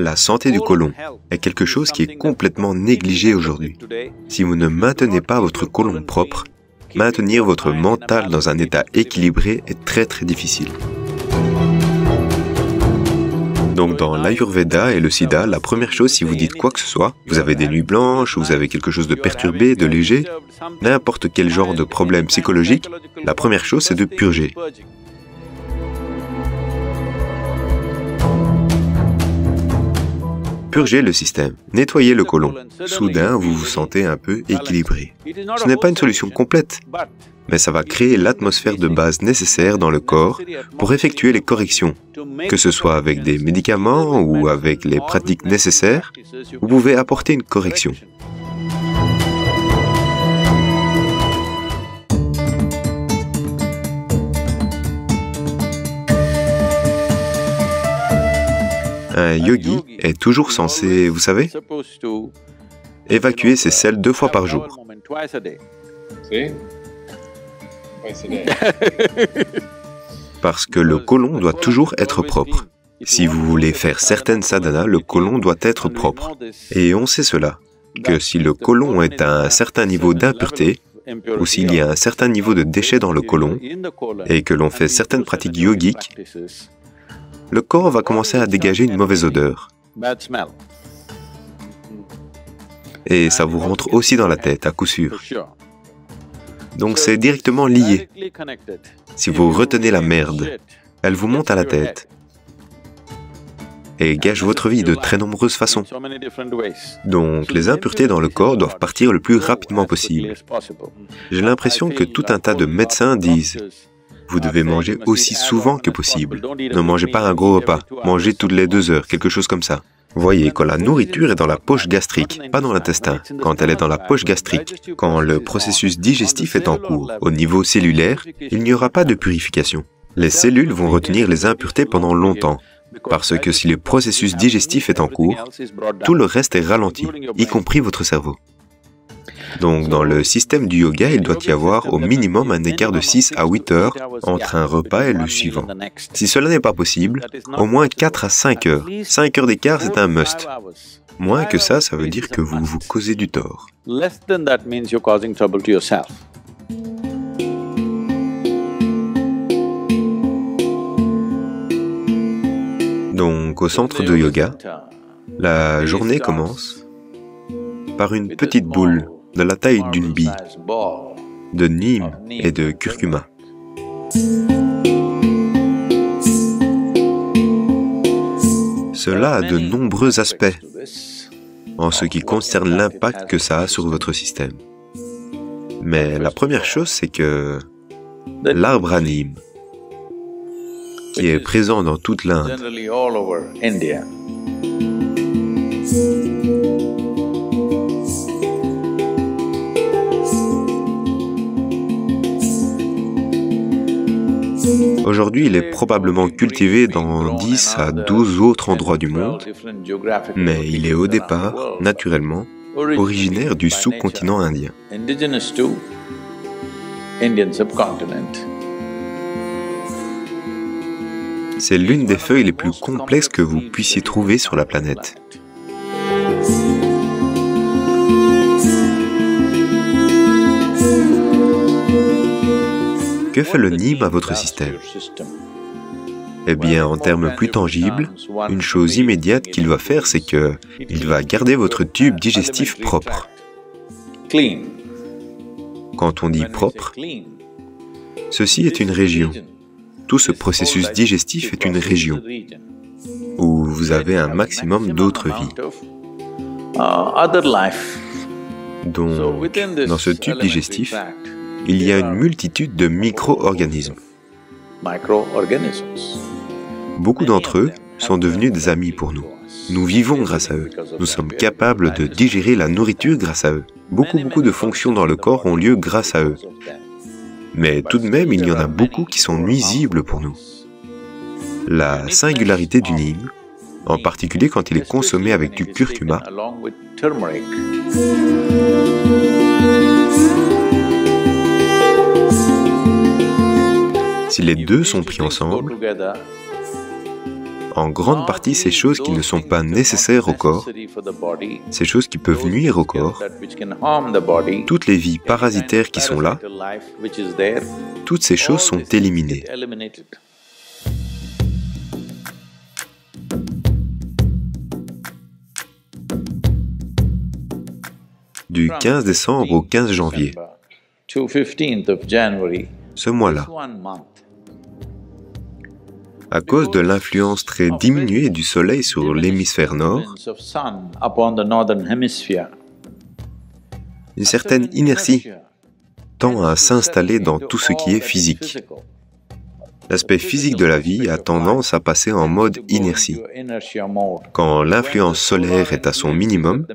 la santé du côlon est quelque chose qui est complètement négligé aujourd'hui. Si vous ne maintenez pas votre côlon propre, maintenir votre mental dans un état équilibré est très difficile. Donc dans l'Ayurveda et le Siddha, la première chose, si vous dites quoi que ce soit, vous avez des nuits blanches, vous avez quelque chose de perturbé, de léger, n'importe quel genre de problème psychologique, la première chose c'est de purger. Purgez le système, nettoyez le côlon. Soudain, vous vous sentez un peu équilibré. Ce n'est pas une solution complète, mais ça va créer l'atmosphère de base nécessaire dans le corps pour effectuer les corrections. Que ce soit avec des médicaments ou avec les pratiques nécessaires, vous pouvez apporter une correction. Un yogi est toujours censé, vous savez, évacuer ses selles 2 fois par jour. Parce que le côlon doit toujours être propre. Si vous voulez faire certaines sadhanas, le côlon doit être propre. Et on sait cela, que si le côlon est à un certain niveau d'impureté, ou s'il y a un certain niveau de déchets dans le côlon, et que l'on fait certaines pratiques yogiques, le corps va commencer à dégager une mauvaise odeur. Et ça vous rentre aussi dans la tête, à coup sûr. Donc c'est directement lié. Si vous retenez la merde, elle vous monte à la tête et gâche votre vie de très nombreuses façons. Donc les impuretés dans le corps doivent partir le plus rapidement possible. J'ai l'impression que tout un tas de médecins disent « Vous devez manger aussi souvent que possible. Ne mangez pas un gros repas, mangez toutes les 2 heures, quelque chose comme ça. » Voyez, quand la nourriture est dans la poche gastrique, pas dans l'intestin, quand elle est dans la poche gastrique, quand le processus digestif est en cours, au niveau cellulaire, il n'y aura pas de purification. Les cellules vont retenir les impuretés pendant longtemps, parce que si le processus digestif est en cours, tout le reste est ralenti, y compris votre cerveau. Donc dans le système du yoga, il doit y avoir au minimum un écart de 6 à 8 heures entre un repas et le suivant. Si cela n'est pas possible, au moins 4 à 5 heures. 5 heures d'écart, c'est un must. Moins que ça, ça veut dire que vous vous causez du tort. Donc au centre de yoga, la journée commence par une petite boule de la taille d'une bille, de neem et de curcuma. Cela a de nombreux aspects en ce qui concerne l'impact que ça a sur votre système. Mais la première chose, c'est que l'arbre à neem, qui est présent dans toute l'Inde, aujourd'hui, il est probablement cultivé dans 10 à 12 autres endroits du monde, mais il est au départ, naturellement, originaire du sous-continent indien. C'est l'une des feuilles les plus complexes que vous puissiez trouver sur la planète. Que fait le neem à votre système? Eh bien, en termes plus tangibles, une chose immédiate qu'il va faire, c'est qu'il va garder votre tube digestif propre. Quand on dit propre, ceci est une région. Tout ce processus digestif est une région où vous avez un maximum d'autres vies. Donc, dans ce tube digestif, il y a une multitude de micro-organismes. Beaucoup d'entre eux sont devenus des amis pour nous. Nous vivons grâce à eux. Nous sommes capables de digérer la nourriture grâce à eux. Beaucoup de fonctions dans le corps ont lieu grâce à eux. Mais tout de même, il y en a beaucoup qui sont nuisibles pour nous. La singularité du neem, en particulier quand il est consommé avec du curcuma, si les deux sont pris ensemble, en grande partie ces choses qui ne sont pas nécessaires au corps, ces choses qui peuvent nuire au corps, toutes les vies parasitaires qui sont là, toutes ces choses sont éliminées. Du 15 décembre au 15 janvier, ce mois-là, à cause de l'influence très diminuée du Soleil sur l'hémisphère nord, une certaine inertie tend à s'installer dans tout ce qui est physique. L'aspect physique de la vie a tendance à passer en mode inertie. Quand l'influence solaire est à son minimum,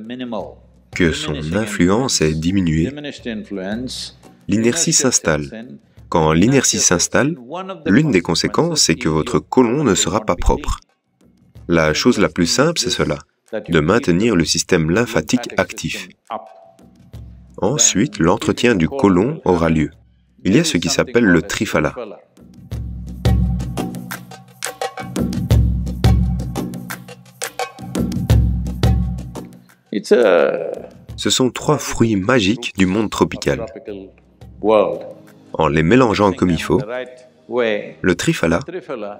que son influence est diminuée, l'inertie s'installe. Quand l'inertie s'installe, l'une des conséquences est que votre côlon ne sera pas propre. La chose la plus simple, c'est cela, de maintenir le système lymphatique actif. Ensuite, l'entretien du côlon aura lieu. Il y a ce qui s'appelle le triphala. Ce sont 3 fruits magiques du monde tropical. En les mélangeant comme il faut, le triphala,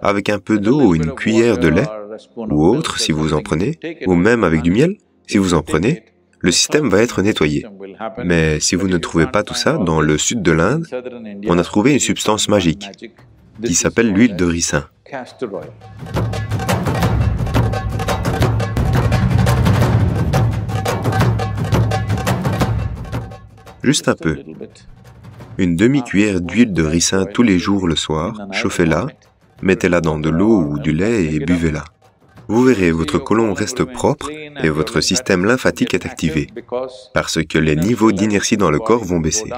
avec un peu d'eau ou une cuillère de lait, ou autre si vous en prenez, ou même avec du miel, si vous en prenez, le système va être nettoyé. Mais si vous ne trouvez pas tout ça, dans le sud de l'Inde, on a trouvé une substance magique qui s'appelle l'huile de ricin. Juste un peu. Une demi-cuillère d'huile de ricin tous les jours le soir, chauffez-la, mettez-la dans de l'eau ou du lait et buvez-la. Vous verrez, votre côlon reste propre et votre système lymphatique est activé, parce que les niveaux d'inertie dans le corps vont baisser.